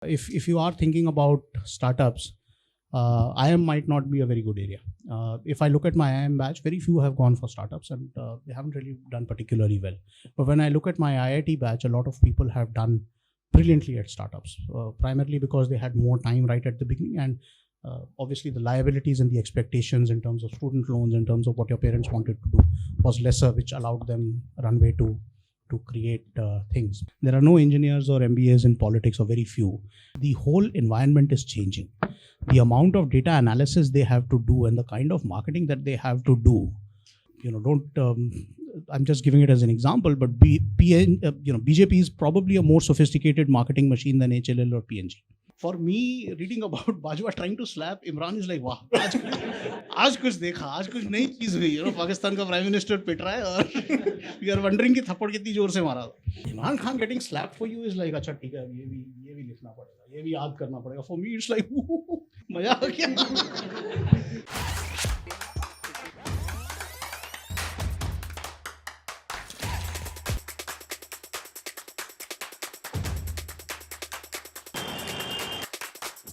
If you are thinking about startups, IIM might not be a very good area. If I look at my IIM batch, very few have gone for startups, and they haven't really done particularly well. But when I look at my IIT batch, a lot of people have done brilliantly at startups, primarily because they had more time right at the beginning, and obviously the liabilities and the expectations in terms of student loans, in terms of what your parents wanted to do, was lesser, which allowed them runway to create things. There are no engineers or MBAs in politics, or very few. The whole environment is changing. The amount of data analysis they have to do and the kind of marketing that they have to do, I'm just giving it as an example, but BJP is probably a more sophisticated marketing machine than HLL or PNG. For me, reading about Bajwa trying to slap Imran is like, wow, आज कुछ देखा, आज कुछ नई चीज हुई, पाकिस्तान का prime minister पिट रहा है और we are wondering कि थप्पड़ कितनी जोर से मारा था. Imran Khan getting slapped for you is like, अच्छा ठीक है, ये भी लिखना पड़ेगा, ये भी याद करना पड़ेगा. For me, it's like, मजा आ गया.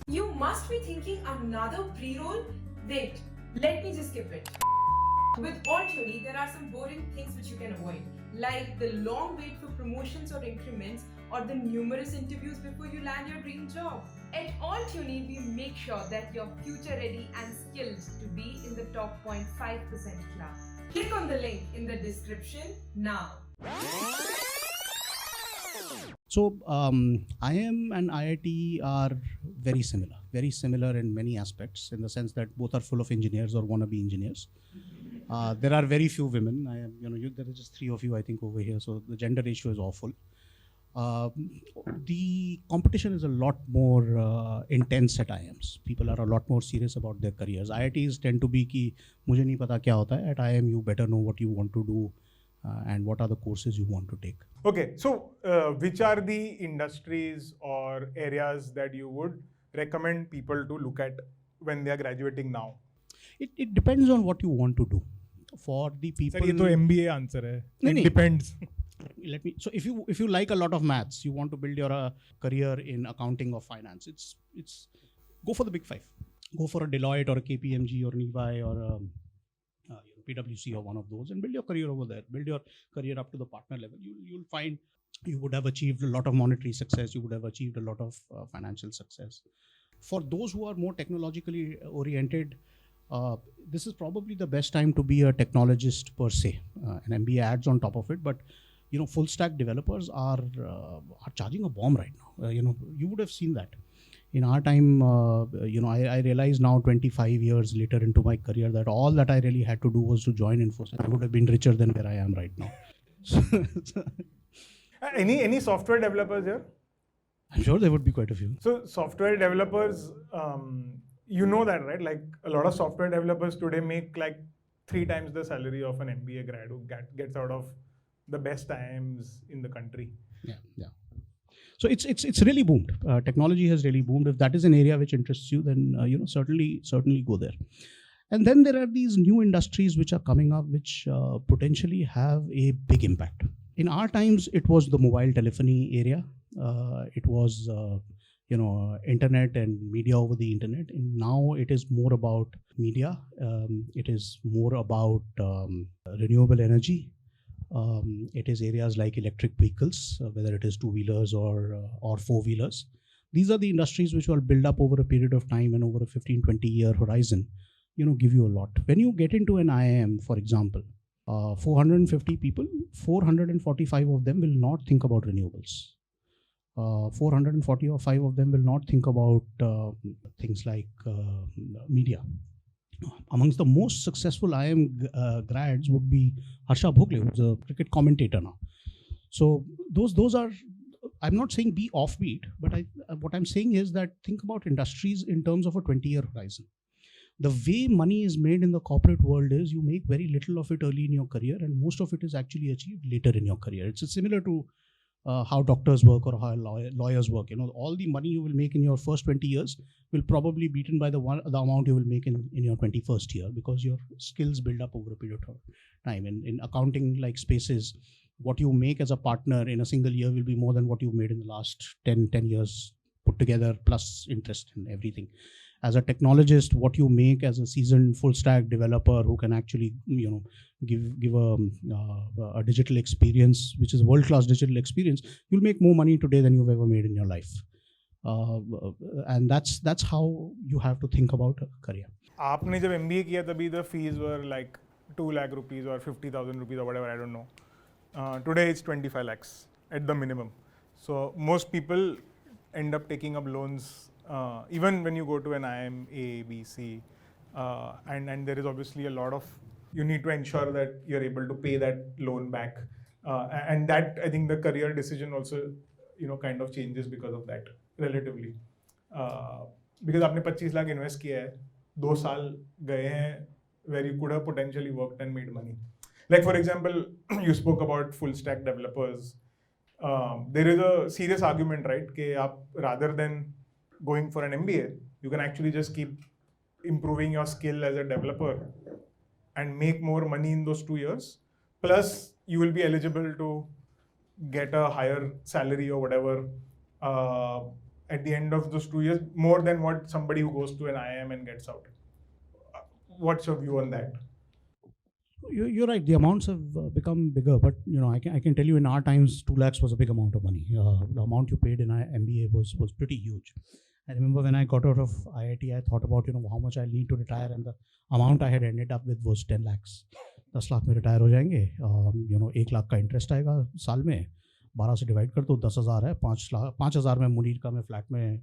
You must be thinking another pre-roll? Wait, let me just skip it. With Altuni, there are some boring things which you can avoid, like the long wait for promotions or increments, or the numerous interviews before you land your dream job. At Altuni, we make sure that you're future ready and skilled to be in the top 0.5% class. Click on the link in the description now. So IIM and IIT are very similar in many aspects, in the sense that both are full of engineers or wannabe engineers. There are very few women. There are just 3 of you, I think, over here. So the gender ratio is awful. The competition is a lot more intense at IIMs. People are a lot more serious about their careers. IITs tend to be ki mujhe nahi pata kya hota hai. At IIM, you better know what you want to do and what are the courses you want to take. Okay, so which are the industries or areas that you would recommend people to look at when they are graduating now? It depends on what you want to do. For the people, Sir, ये तो MBA answer है. It depends. So if you like a lot of maths, you want to build your career in accounting or finance, it's go for the big 5. Go for a Deloitte or a KPMG or an EY or a PwC or one of those, and build your career over there. Build your career up to the partner level. You'll find you would have achieved a lot of monetary success. You would have achieved a lot of financial success. For those who are more technologically oriented, this is probably the best time to be a technologist per se. An MBA adds on top of it, but full stack developers are charging a bomb right now. You would have seen that. In our time, I realize now 25 years later into my career that all that I really had to do was to join Infosys. I would have been richer than where I am right now. Any software developers here? I'm sure there would be quite a few. So software developers, you know that, right? Like a lot of software developers today make like 3 times the salary of an MBA grad who gets out of the best IIMs in the country. Yeah. So it's really boomed. Technology has really boomed. If that is an area which interests you, then certainly go there. And then there are these new industries which are coming up, which potentially have a big impact. In our times, it was the mobile telephony area. It was internet and media over the internet. And now it is more about media. It is more about renewable energy. It is areas like electric vehicles, whether it is 2-wheelers or 4-wheelers. These are the industries which will build up over a period of time, and over a 15-20 year horizon, give you a lot. When you get into an IIM, for example, 450 people, 445 of them will not think about renewables. 445 of them will not think about things like media. Amongst the most successful IIM grads would be Harsha Bhogle, who's a cricket commentator now. So those are, I'm not saying be offbeat, but what I'm saying is that think about industries in terms of a 20-year horizon. The way money is made in the corporate world is you make very little of it early in your career, and most of it is actually achieved later in your career. It's similar to how doctors work or how lawyers work. All the money you will make in your first 20 years will probably be beaten by the amount you will make in your 21st year, because your skills build up over a period of time. In accounting like spaces, what you make as a partner in a single year will be more than what you made in the last 10 years put together plus interest and everything. As a technologist, what you make as a seasoned full stack developer who can actually give a digital experience, which is world class digital experience, you'll make more money today than you've ever made in your life. And that's how you have to think about a career. आपने जब MBA किया तभी the fees were like 2 lakh rupees or 50,000 rupees or whatever, I don't know. Today it's 25 lakhs at the minimum. So most people end up taking up loans even when you go to an IIM A, B, C, and there is obviously a lot of, you need to ensure that you're able to pay that loan back, and that I think the career decision also kind of changes because of that relatively, because आपने 25 lakh invest किया है, 2 साल गए हैं where you could have potentially worked and made money. Like for example, you spoke about full stack developers. There is a serious argument, right? कि आप rather than going for an MBA, you can actually just keep improving your skill as a developer and make more money in those 2 years. Plus, you will be eligible to get a higher salary or whatever at the end of those 2 years, more than what somebody who goes to an IIM and gets out. What's your view on that? You're right. The amounts have become bigger, but I can tell you in our times, 2 lakhs was a big amount of money. The amount you paid in MBA was pretty huge. I remember when I got out of IIT, I thought about how much I need to retire, and the amount I had ended up with was 10 lakhs. 10 lakh में retire हो जाएंगे, 1 लाख का interest आएगा साल में, 12 से divide कर दो, 10,000 है, 5,000 में मुनीर का मैं फ्लैट में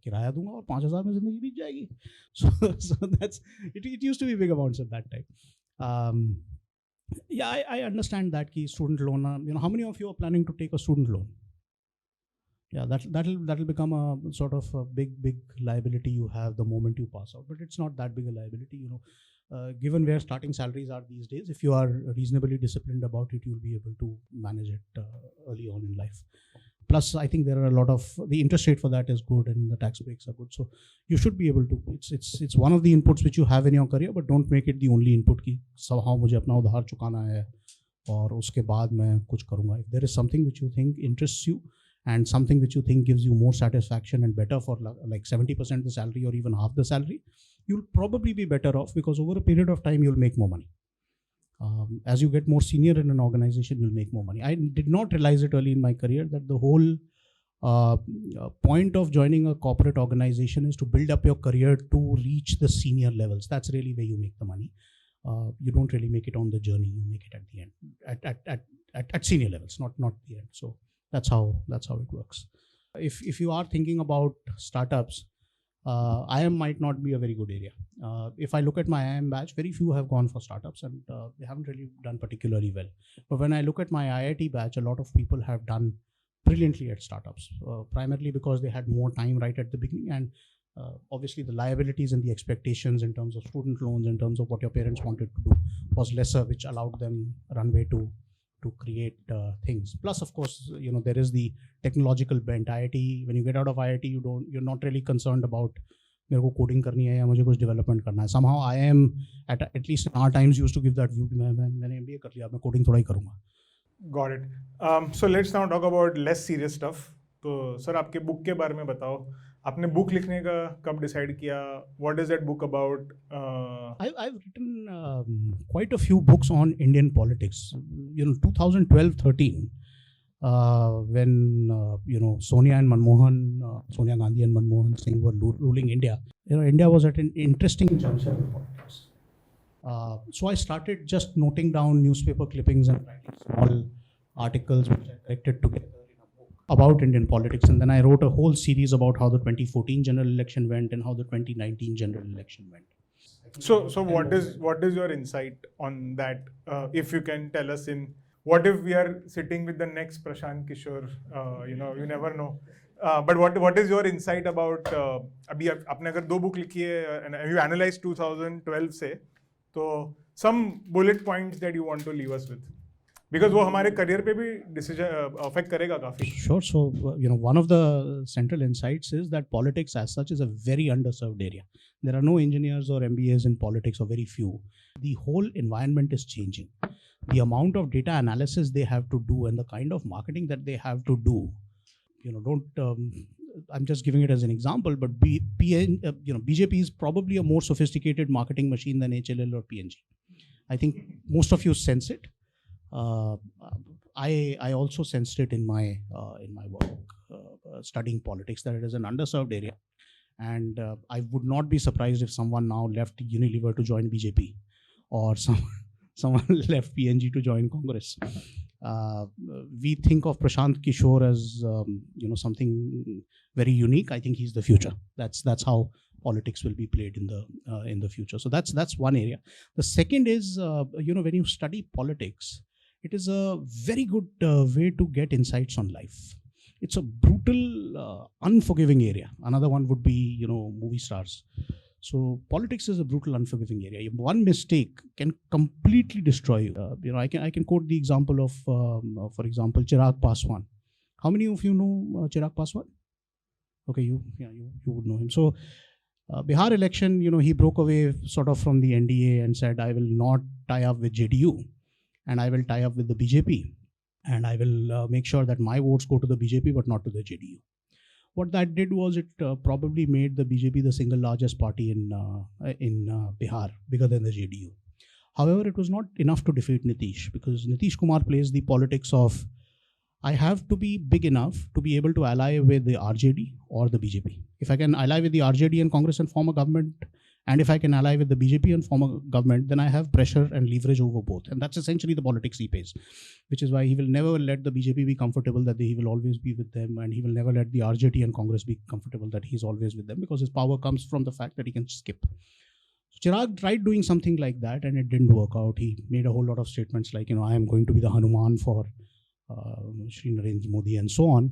किराया दूंगा और 5,000 में जिंदगी बीत जाएगी. So that's it used to be big amounts at that time. Yeah, I understand that key student loan. How many of you are planning to take a student loan? Yeah, that'll become a sort of a big liability you have the moment you pass out. But it's not that big a liability, given where starting salaries are these days. If you are reasonably disciplined about it, you'll be able to manage it early on in life. Plus, I think there are a lot of, the interest rate for that is good and the tax breaks are good. So you should be able to, it's one of the inputs which you have in your career, but don't make it the only input ki somehow मुझे अपना उधार चुकाना है और उसके बाद मैं कुछ करूँगा. If there is something which you think interests you and something which you think gives you more satisfaction and better for like 70% of the salary or even half the salary, you'll probably be better off, because over a period of time, you'll make more money. As you get more senior in an organization, you'll make more money. I did not realize it early in my career that the whole point of joining a corporate organization is to build up your career to reach the senior levels. That's really where you make the money. You don't really make it on the journey. You make it at the end, at senior levels, not the end. So that's how it works. If you are thinking about startups, IIM might not be a very good area. If I look at my IIM batch, very few have gone for startups, and they haven't really done particularly well. But when I look at my IIT batch, a lot of people have done brilliantly at startups, primarily because they had more time right at the beginning, and obviously the liabilities and the expectations in terms of student loans, in terms of what your parents wanted to do, was lesser, which allowed them runway to create things. Plus, of course, there is the technological bent. IIT, when you get out of IIT, you're not really concerned about मेरे को coding करनी है या मुझे कुछ development करना है. Somehow IIM at least in our times used to give that view कि मैंने MBA कर लिया, मैं coding थोड़ा ही करूँगा. Got it. So let's now talk about less serious stuff. तो सर आपके book के बारे में बताओ. आपने book लिखने का कब decide किया? What is that book about? I've written quite a few books on Indian politics. 2012-13, when Sonia Gandhi and Manmohan Singh were ruling India. India was at an interesting juncture in politics. So I started just noting down newspaper clippings and writing small articles which I collected together about Indian politics, and then I wrote a whole series about how the 2014 general election went and how the 2019 general election went. So what is your insight on that? If you can tell us, in what if we are sitting with the next Prashant Kishore? You never know. But what is your insight about? अभी आपने अगर 2 book लिखी है and you analyzed 2012 से, तो some bullet points that you want to leave us with. Because वो हमारे career पे भी decision affect करेगा काफी. Sure. So one of the central insights is that politics as such is a very underserved area. There are no engineers or MBAs in politics, or very few. The whole environment is changing. The amount of data analysis they have to do and the kind of marketing that they have to do, don't I'm just giving it as an example, but BJP is probably a more sophisticated marketing machine than HLL or PNG. I think most of you sense it. I also sensed it in my work studying politics, that it is an underserved area, and I would not be surprised if someone now left Unilever to join BJP, or someone left PNG to join Congress. We think of Prashant Kishore as something very unique. I think he's the future. That's how politics will be played in the future. So that's one area. The second is when you study politics, it is a very good way to get insights on life. It's a brutal, unforgiving area. Another one would be movie stars. So politics is a brutal, unforgiving area. One mistake can completely destroy you. I can quote the example of, for example, Chirag Paswan. How many of you know Chirag Paswan? Okay, you would know him. So Bihar election, he broke away sort of from the NDA and said, I will not tie up with JDU, and I will tie up with the BJP, and I will make sure that my votes go to the BJP but not to the JDU. What that did was it probably made the BJP the single largest party in Bihar, bigger than the JDU. However, it was not enough to defeat Nitish, because Nitish Kumar plays the politics of, I have to be big enough to be able to ally with the RJD or the BJP. If I can ally with the RJD and Congress and form a government, and if I can ally with the BJP and form a government, then I have pressure and leverage over both. And that's essentially the politics he plays, which is why he will never let the BJP be comfortable that he will always be with them, and he will never let the RJD and Congress be comfortable that he's always with them, because his power comes from the fact that he can skip. So Chirag tried doing something like that, and it didn't work out. He made a whole lot of statements like, I am going to be the Hanuman for Shri Narendra Modi and so on.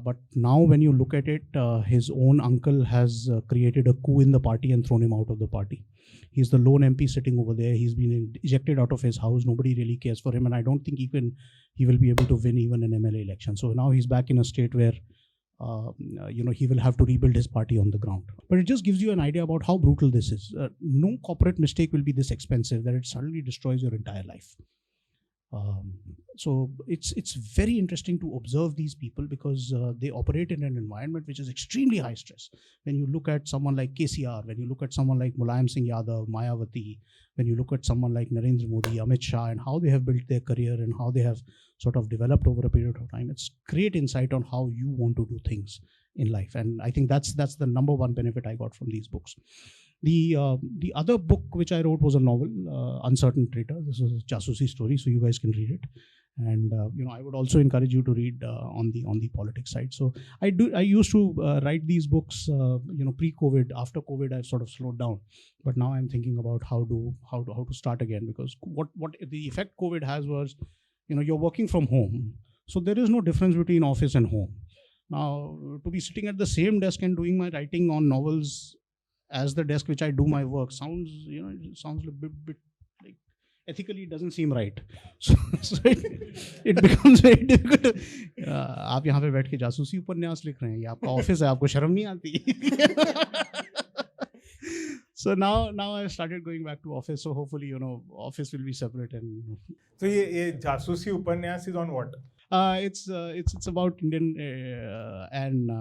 But now when you look at it, his own uncle has created a coup in the party and thrown him out of the party. He's the lone MP sitting over there. He's been ejected out of his house. Nobody really cares for him. And I don't think he will be able to win even an MLA election. So now he's back in a state where, he will have to rebuild his party on the ground. But it just gives you an idea about how brutal this is. No corporate mistake will be this expensive that it suddenly destroys your entire life. So it's very interesting to observe these people, because they operate in an environment which is extremely high stress. When you look at someone like KCR, when you look at someone like Mulayam Singh Yadav, Mayawati, when you look at someone like Narendra Modi, Amit Shah, and how they have built their career and how they have sort of developed over a period of time, it's great insight on how you want to do things in life. And I think that's the number one benefit I got from these books. The other book which I wrote was a novel, Uncertain Traitor. This was a jasusi story, so you guys can read it. And I would also encourage you to read on the politics side. So I used to write these books, pre-COVID. After COVID, I've sort of slowed down, but now I'm thinking about how to start again, because what the effect COVID has was, you're working from home, so there is no difference between office and home. Now, to be sitting at the same desk and doing my writing on novels as the desk which I do my work sounds a bit like, ethically it doesn't seem right. So it becomes very difficult. आप यहाँ पे बैठ के जासूसी उपन्यास लिख रहे हैं, ये आपका ऑफिस है, आपको शर्म नहीं आती? So now I started going back to office. So hopefully, office will be separate. And so ये जासूसी उपन्यास is on what? It's about Indian and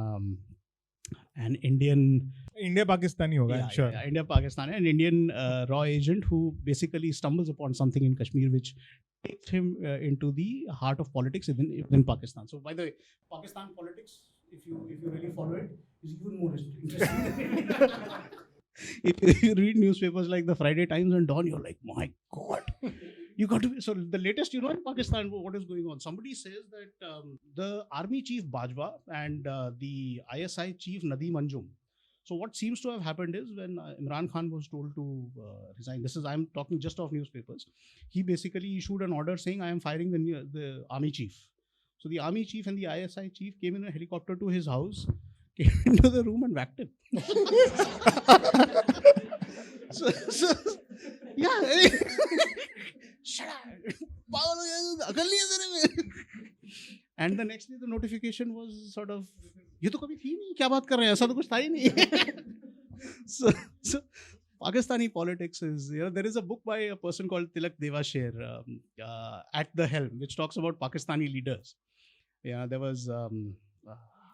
Indian India-Pakistani hoga, I'm sure. Yeah, India-Pakistani, an Indian raw agent who basically stumbles upon something in Kashmir which takes him into the heart of politics within Pakistan. So by the way, Pakistan politics, if you really follow it, is even more interesting. If you read newspapers like the Friday Times and Dawn, you're like, my God. You got to be, so the latest, in Pakistan, what is going on? Somebody says that the army chief Bajwa and the ISI chief Nadeem Anjum. So what seems to have happened is when Imran Khan was told to resign, I'm talking just of newspapers, he basically issued an order saying, I am firing the army chief. So the army chief and the ISI chief came in a helicopter to his house, came into the room and whacked him. so yeah. Shut up. And the next day the notification was sort of, ये तो कभी थी नहीं, क्या बात कर रहे हैं, ऐसा तो कुछ था ही नहीं. So Pakistani politics is, there is a book by a person called Tilak Devasher, At the Helm, which talks about Pakistani leaders. Yeah, there was,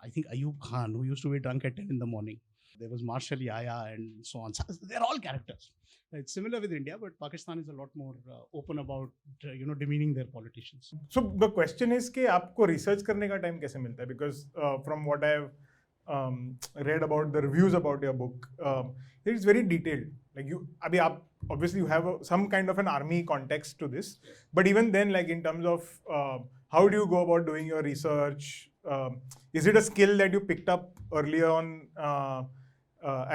I think Ayub Khan, who used to be drunk at 10 in the morning. There was Marshal Yahya and so on. So they're all characters. It's similar with India, but Pakistan is a lot more open about demeaning their politicians. So the question is कि आपको research करने का time कैसे मिलता है? Because from what I've read about the reviews about your book, it is very detailed. Like obviously you have some kind of an army context to this, but even then, like in terms of how do you go about doing your research? Is it a skill that you picked up earlier on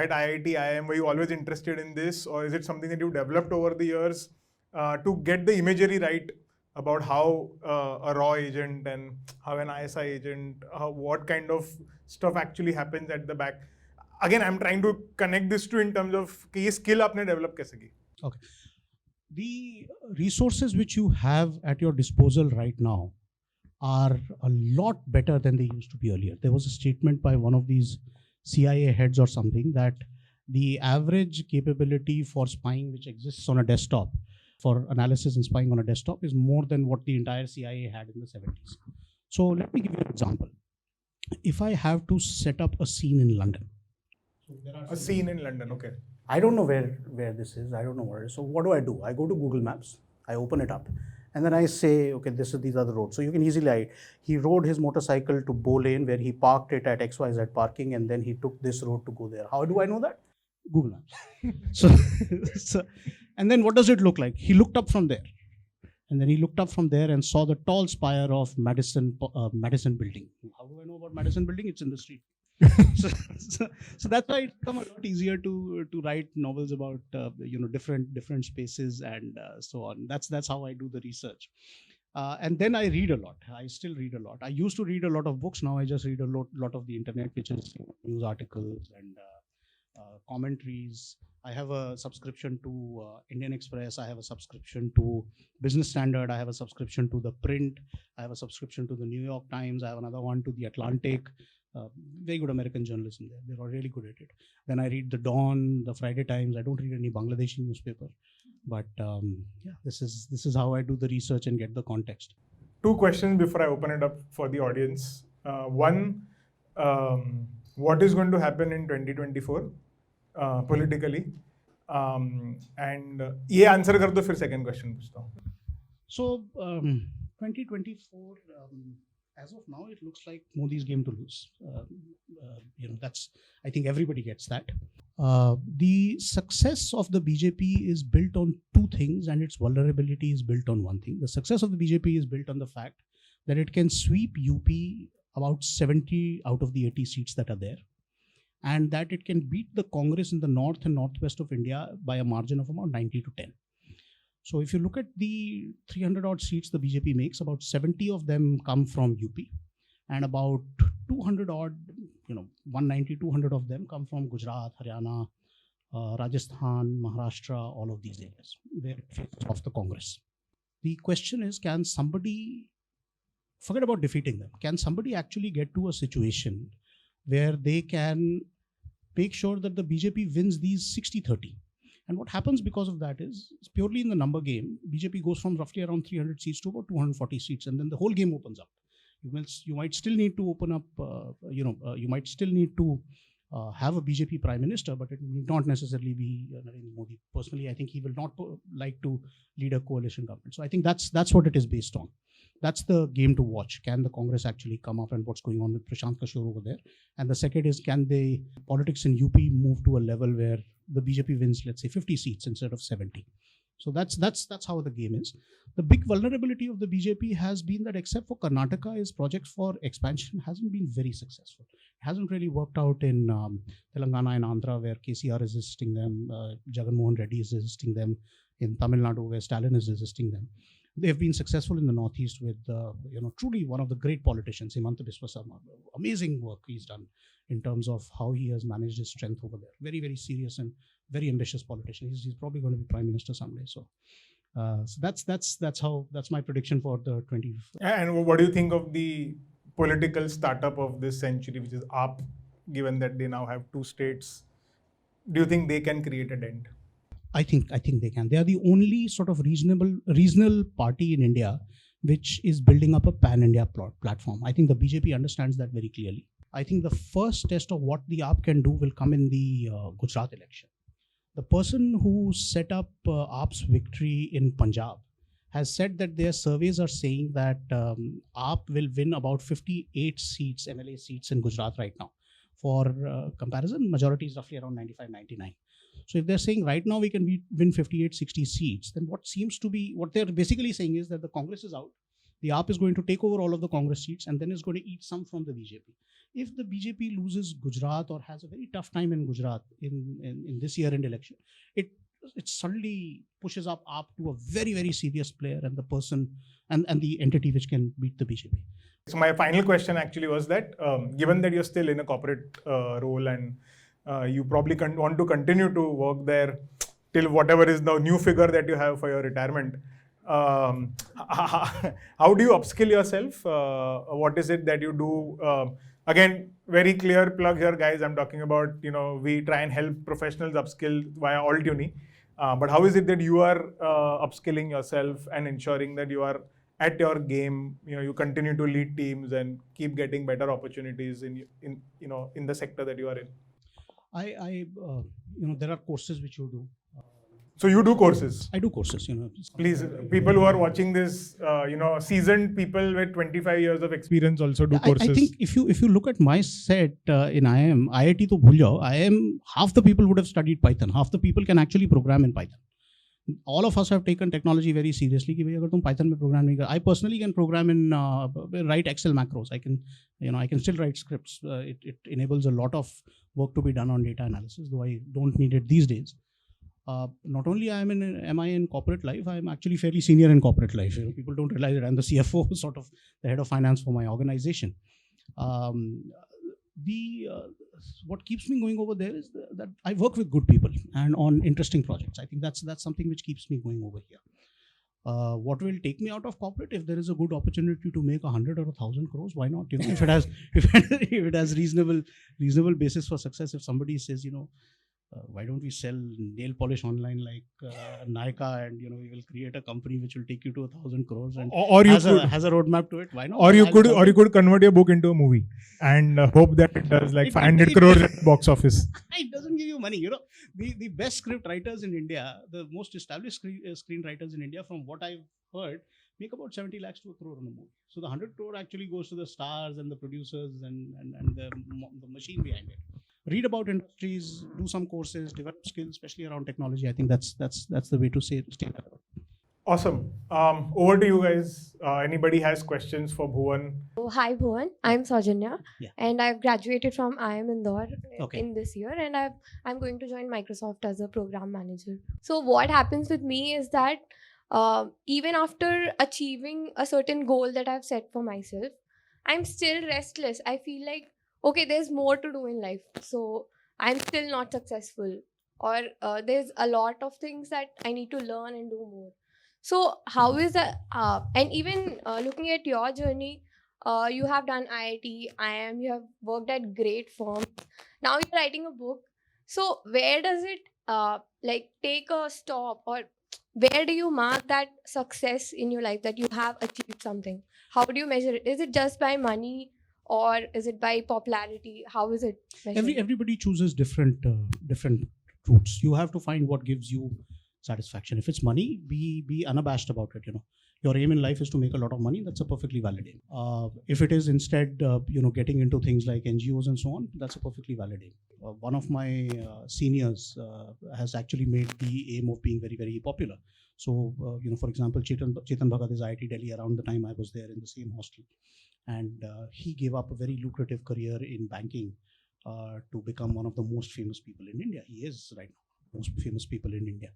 at IIT IIM? Were you always interested in this, or is it something that you developed over the years to get the imagery right about how a raw agent and how an ISI agent, what kind of stuff actually happens at the back? Again, I'm trying to connect this to in terms of कि ये skill आपने develop कैसे की? Okay. The resources which you have at your disposal right now are a lot better than they used to be earlier. There was a statement by one of these CIA heads or something that the average capability for spying which exists on a desktop, for analysis and spying on a desktop, is more than what the entire CIA had in the 70s. So let me give you an example. If I have to set up a scene in London. A scene in London, okay. I don't know where this is. I don't know where it is. So what do? I go to Google Maps. I open it up. And then I say, okay, these are the roads. So you can easily, he rode his motorcycle to Bow Lane where he parked it at XYZ parking, and then he took this road to go there. How do I know that? Google Maps. so, and then what does it look like? He looked up from there. And then he looked up from there and saw the tall spire of Madison Building. How do I know about Madison Building? It's in the street. so that's why it's become a lot easier to write novels about different spaces and so on. That's how I do the research, and then I read a lot. I still read a lot. I used to read a lot of books. Now I just read a lot of the internet, which is news articles and commentaries. I have a subscription to Indian Express. I have a subscription to Business Standard. I have a subscription to The Print. I have a subscription to the New York Times. I have another one to The Atlantic. Very good American journalism there. They're all really good at it. Then I read The Dawn, The Friday Times. I don't read any Bangladeshi newspaper. But this is how I do the research and get the context. Two questions before I open it up for the audience. One, what is going to happen in 2024 politically? And ये answer कर दो फिर second question पूछता हूँ. So 2024. As of now, it looks like Modi's game to lose. I think everybody gets that. The success of the BJP is built on two things, and its vulnerability is built on one thing. The success of the BJP is built on the fact that it can sweep UP about 70 out of the 80 seats that are there, and that it can beat the Congress in the north and northwest of India by a margin of about 90 to 10. So if you look at the 300 odd seats the BJP makes, about 70 of them come from UP, and about 200 odd, 190, 200 of them come from Gujarat, Haryana, Rajasthan, Maharashtra, all of these areas where it faces off the Congress. The question is, can somebody, forget about defeating them, can somebody actually get to a situation where they can make sure that the BJP wins these 60-30? And what happens because of that is, it's purely in the number game. BJP goes from roughly around 300 seats to about 240 seats, and then the whole game opens up. You might still need to open up, you might still need to have a BJP prime minister, but it need not necessarily be Narendra Modi. Personally, I think he will not like to lead a coalition government. So I think that's what it is based on. That's the game to watch. Can the Congress actually come up, and what's going on with Prashant Kishore over there? And the second is, can the politics in UP move to a level where the BJP wins, let's say, 50 seats instead of 70? So that's how the game is. The big vulnerability of the BJP has been that, except for Karnataka, its projects for expansion hasn't been very successful. It hasn't really worked out in Telangana and Andhra, where KCR is resisting them, Jagan Mohan Reddy is resisting them, in Tamil Nadu, where Stalin is resisting them. They have been successful in the Northeast with, truly one of the great politicians, Himanta Biswa Sarma. Amazing work he's done in terms of how he has managed his strength over there. Very, very serious and very ambitious politician. He's probably going to be prime minister someday. So that's my prediction for the 20. And what do you think of the political startup of this century, which is AAP, given that they now have two states? Do you think they can create a dent? I think they can. They are the only sort of regional party in India which is building up a pan-India platform. I think the BJP understands that very clearly. I think the first test of what the AAP can do will come in the Gujarat election. The person who set up AAP's victory in Punjab has said that their surveys are saying that AAP will win about 58 seats, MLA seats in Gujarat right now. For comparison, majority is roughly around 95, 99. So if they're saying right now we can win 58, 60 seats, then what they're basically saying is that the Congress is out. The AAP is going to take over all of the Congress seats and then is going to eat some from the BJP. If the BJP loses Gujarat or has a very tough time in Gujarat in this year-end election, it suddenly pushes up AAP to a very, very serious player and the person and the entity which can beat the BJP. So my final question actually was that, given that you're still in a corporate role and you probably want to continue to work there till whatever is the new figure that you have for your retirement, how do you upskill yourself? What is it that you do? Again, very clear plug here, guys. I'm talking about, we try and help professionals upskill via Altuni. But how is it that you are upskilling yourself and ensuring that you are at your game? You continue to lead teams and keep getting better opportunities in the sector that you are in. There are courses which you do. So you do courses? I do courses, Please, people who are watching this, seasoned people with 25 years of experience also do courses. I think if you look at my set in IIM, IIT to bhul jao, IIM, half the people would have studied Python. Half the people can actually program in Python. All of us have taken technology very seriously. Ki bhai, agar tum Python mein program nahi kar. I personally can program in write Excel macros. I can still write scripts. It enables a lot of work to be done on data analysis, though I don't need it these days. Not only am I in corporate life, I am actually fairly senior in corporate life. People don't realize that I'm the CFO, sort of the head of finance for my organization. What keeps me going over there is that I work with good people and on interesting projects. I think that's something which keeps me going over here. What will take me out of corporate? If there is a good opportunity to make 100 or 1,000 crores, why not? If it has reasonable basis for success. If somebody says, why don't we sell nail polish online like Nykaa, and we will create a company which will take you to 1,000 crores and has a roadmap to it. Why not? Or you could convert your book into a movie and hope that it does like 500 crores at box office. It doesn't give you money. The best script writers in India, the most established screenwriters in India, from what I've heard, make about 70 lakhs to a crore on a movie. So the 100 crore actually goes to the stars and the producers and the machine behind it. Read about industries, do some courses, develop skills, especially around technology. I think that's the way to stay. Awesome. Over to you guys. Anybody has questions for Bhuwan? Oh, hi Bhuwan, I'm Saujanya, and I've graduated from IIM Indore in this year, and I'm going to join Microsoft as a program manager. So what happens with me is that even after achieving a certain goal that I've set for myself, I'm still restless. I feel like, okay, there's more to do in life, so I'm still not successful, or there's a lot of things that I need to learn and do more. So how is that? And even looking at your journey, you have done IIT, IIM, you have worked at great firms. Now you're writing a book. So where does it take a stop, or where do you mark that success in your life, that you have achieved something? How do you measure it? Is it just by money, or is it by popularity? How is it measured? Everybody chooses different routes. You have to find what gives you satisfaction. If it's money, be unabashed about it. Your aim in life is to make a lot of money. That's a perfectly valid aim. If it is instead getting into things like NGOs and so on, that's a perfectly valid aim. One of my seniors has actually made the aim of being very, very popular. So for example, Chetan Bhagat is IIT Delhi around the time I was there in the same hostel, and he gave up a very lucrative career in banking to become one of the most famous people in India. He is right now most famous people in India.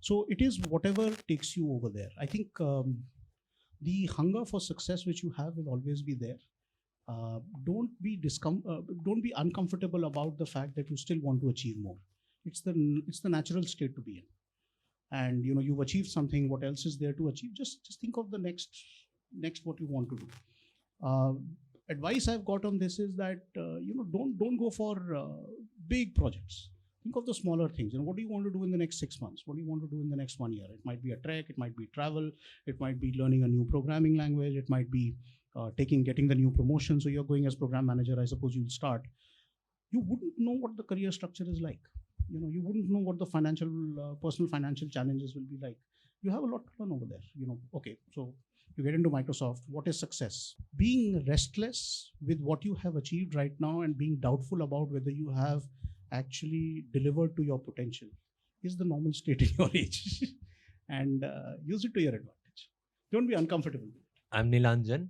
So it is whatever takes you over there. I think the hunger for success which you have will always be there. Don't be uncomfortable about the fact that you still want to achieve more. It's the natural state to be in. And you've achieved something. What else is there to achieve? Just think of the next what you want to do. Advice I've got on this is that don't go for big projects. Think of the smaller things. What do you want to do in the next 6 months? What do you want to do in the next 1 year? It might be a trek, it might be travel, it might be learning a new programming language, it might be getting the new promotion. So you're going as program manager, I suppose you'll start. You wouldn't know what the career structure is like. You wouldn't know what the personal financial challenges will be like. You have a lot to learn over there. Okay, so you get into Microsoft. What is success? Being restless with what you have achieved right now and being doubtful about whether you have actually delivered to your potential is the normal state in your age. And use it to your advantage. Don't be uncomfortable with it. I'm Nilanjan.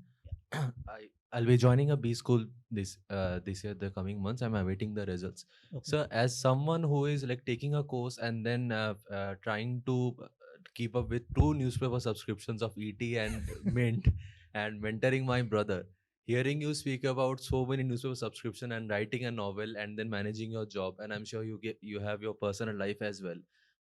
I'll be joining a B school this year, the coming months. I'm awaiting the results. Okay. So as someone who is like taking a course and then trying to keep up with 2 newspaper subscriptions of ET and Mint and mentoring my brother, hearing you speak about so many newspaper subscription and writing a novel and then managing your job, and I'm sure you have your personal life as well.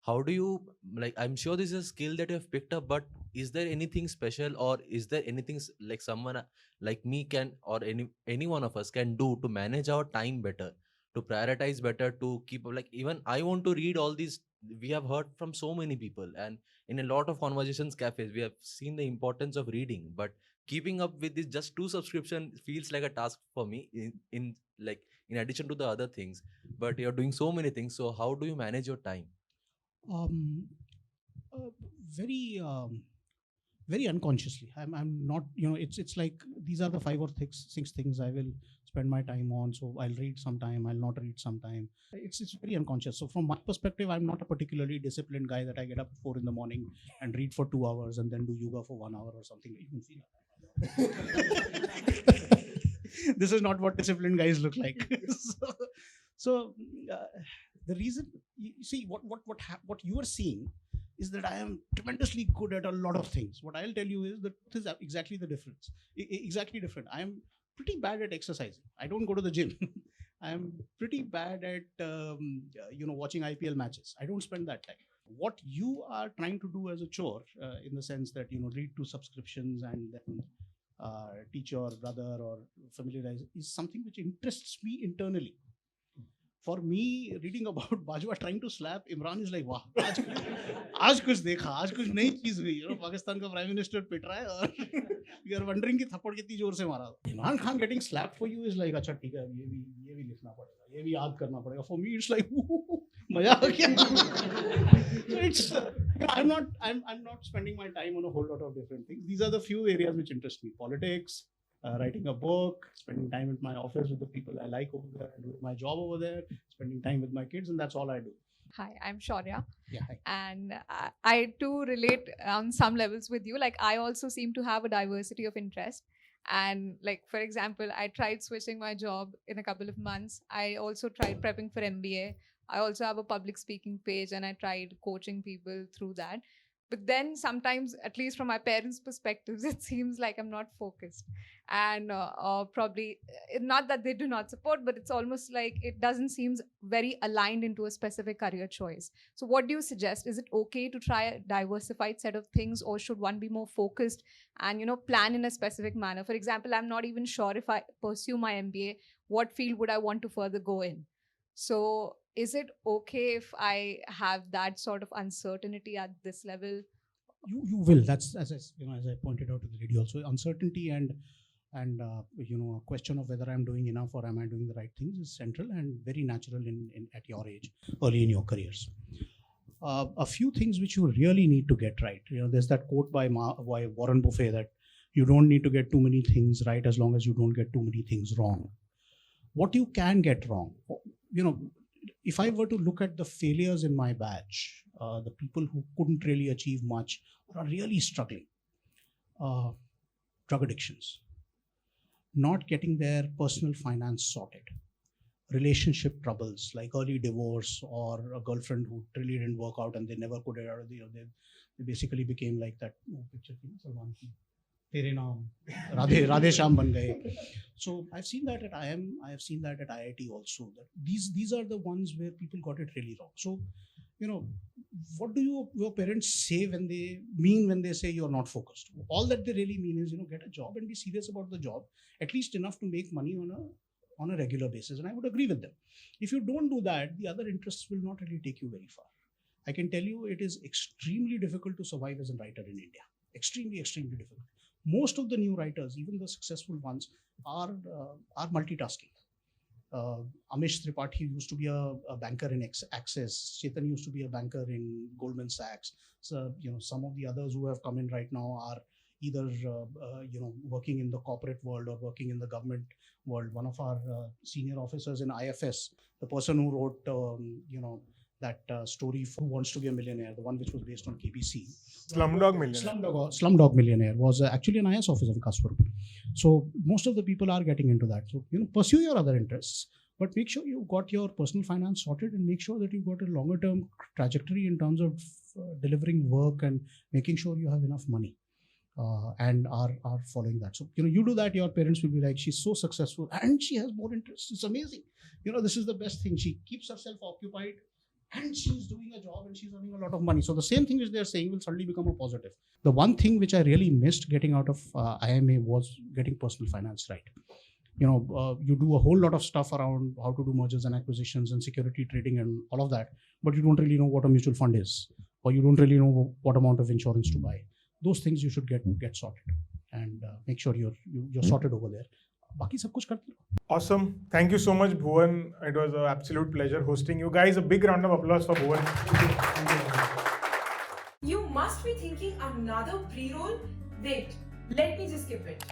How do you, like, I'm sure this is a skill that you have picked up, but is there anything special, or is there anything like someone like me can, or any one of us can do to manage our time better, to prioritize better, to keep up? Like, even I want to read all these, we have heard from so many people, and in a lot of conversations cafes we have seen the importance of reading, but keeping up with this just 2 subscription feels like a task for me in addition to the other things. But you're doing so many things, so how do you manage your time? Very very unconsciously. I'm not, it's like these are the 5 or 6 things I will spend my time on. So I'll read sometime, I'll not read sometime. It's very unconscious. So from my perspective, I'm not a particularly disciplined guy that I get up at 4 a.m. and read for 2 hours and then do yoga for 1 hour or something. You can feel that. This is not what disciplined guys look like. The reason, you see, what you are seeing is that I am tremendously good at a lot of things. What I'll tell you is that this is exactly the difference. Exactly different. I am pretty bad at exercising. I don't go to the gym. I am pretty bad at watching IPL matches. I don't spend that time. What you are trying to do as a chore, in the sense that read 2 subscriptions and then teach your brother or familiarize, is something which interests me internally. For me, reading about Bajwa trying to slap Imran is like, wow, आज कुछ देखा, आज कुछ नई चीज हुई. पाकिस्तान का prime minister पिट रहा है और we are wondering कि थप्पड़ कितनी जोर से मारा. Imran Khan getting slapped for you is like, अच्छा ठीक है, ये भी लिखना पड़ेगा, ये भी याद करना पड़ेगा. For me, it's like, मजा आ गया. So it's I'm not spending my time on a whole lot of different things. These are the few areas which interest me: politics, writing a book, spending time at my office with the people I like over there, doing my job over there, spending time with my kids, and that's all I do. Hi, I'm Shaurya. Yeah, hi. And I too relate on some levels with you. Like, I also seem to have a diversity of interest. And like, for example, I tried switching my job in a couple of months. I also tried prepping for MBA. I also have a public speaking page and I tried coaching people through that. But then sometimes, at least from my parents' perspectives, it seems like I'm not focused. And probably, not that they do not support, but it's almost like it doesn't seem very aligned into a specific career choice. So what do you suggest? Is it okay to try a diversified set of things, or should one be more focused and, plan in a specific manner? For example, I'm not even sure if I pursue my MBA, what field would I want to further go in? So is it okay if I have that sort of uncertainty at this level? You will. That's as I pointed out to the lady also. Uncertainty and a question of whether I'm doing enough or am I doing the right things is central and very natural at your age, early in your careers. A few things which you really need to get right. There's that quote by Warren Buffett that you don't need to get too many things right as long as you don't get too many things wrong. What you can get wrong, if I were to look at the failures in my batch, the people who couldn't really achieve much or are really struggling, drug addictions, not getting their personal finance sorted, relationship troubles like early divorce or a girlfriend who really didn't work out and they never could get out of they basically became like that picture, Salman Khan. Tere naam, Radhe Shyam ban gaye. So I've seen that at IIM, I have seen that at IIT also. That these are the ones where people got it really wrong. So, what do your parents say when they say you're not focused? All that they really mean is, get a job and be serious about the job, at least enough to make money on a regular basis. And I would agree with them. If you don't do that, the other interests will not really take you very far. I can tell you it is extremely difficult to survive as a writer in India. Extremely, extremely difficult. most of the new writers, even the successful ones, are multitasking. Amish Tripathi used to be a banker in Access. Chetan used to be a banker in Goldman Sachs. So, some of the others who have come in right now are either, working in the corporate world or working in the government world. One of our senior officers in IFS, the person who wrote, that story Who Wants to Be a Millionaire, the one which was based on KBC. Slumdog Millionaire. Slumdog Millionaire was actually an IS officer of Kasparov. So most of the people are getting into that. So, pursue your other interests, but make sure you got your personal finance sorted and make sure that you've got a longer term trajectory in terms of delivering work and making sure you have enough money. And are following that. So, you do that, your parents will be like, she's so successful and she has more interests. It's amazing. This is the best thing. She keeps herself occupied and she's doing a job and she's earning a lot of money. So the same thing which they're saying will suddenly become a positive. The one thing which I really missed getting out of IIM A was getting personal finance right. You do a whole lot of stuff around how to do mergers and acquisitions and security trading and all of that, but you don't really know what a mutual fund is, or you don't really know what amount of insurance to buy. Those things you should get sorted and make sure you're sorted over there. Baki sab kuch karte ho. Awesome. Thank you so much, Bhuwan. It was an absolute pleasure hosting you guys. A big round of applause for Bhuwan. You must be thinking another pre-roll? Wait, let me just skip it.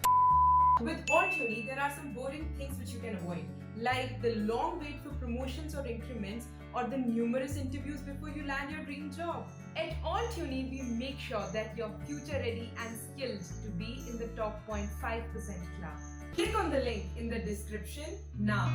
With all theory, there are some boring things which you can avoid, like the long wait for promotions or increments, or the numerous interviews before you land your dream job. At All Tuni, we make sure that you're future ready and skilled to be in the top 0.5% class. Click on the link in the description now.